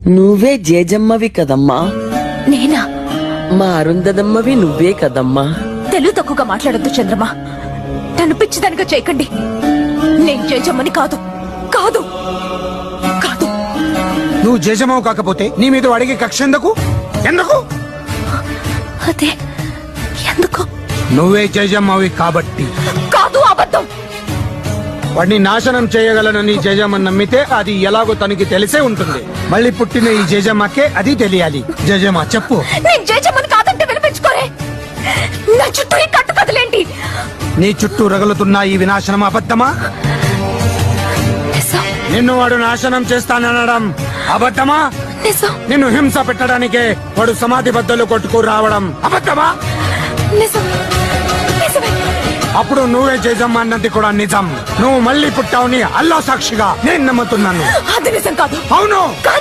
నువ్వే జేజమ్మవి కదమ్మా. నేనా? మా అరుంధదమ్మవి నువ్వే కదమ్మా. తెలుగు తక్కువగా మాట్లాడొద్దు చంద్రమా. నన్ను పిచ్చిదానిగా చేయకండి. నేను జేజమ్మని కాదు కాదు కాదు. నువ్వు జేజమ్మవు కాకపోతే నీ మీద అడిగే కక్ష ఎందుకు? అదే ఎందుకు? నువ్వే జేజమ్మవి కాబట్టి. కాదు, అబద్ధం. వాడిని నాశనం చేయగలనని జేజమ్మని నమ్మితే అది ఎలాగో తనకి తెలిసే ఉంటుంది. మళ్ళీ పుట్టిన ఈ జేజమ్మకే అది తెలియాలి. జేజమ్మ చెప్పు. నేను జేజమ్మని కాదంటే వినిపించుకోరే. నా చుట్టూ ఈ కట్టు కదలేంటి? నీ చుట్టూ రగులుతున్న ఈ వినాశనం అబద్ధమా? నిజం. నిన్ను వాడు నాశనం చేస్తాననడం అబద్ధమా? నిజం. నిన్ను హింస పెట్టడానికే వాడు సమాధి బద్దలు కొట్టుకు రావడం అబద్ధమా? నిజం. నిజమే. అప్పుడు నువ్వే జేజమ్మ అన్నది కూడా నిజం. నువ్వు మళ్ళీ పుట్టావుని అల్లా సాక్షిగా నేను నమ్ముతున్నాను. అది నిజం కాదు. అవును. కానీ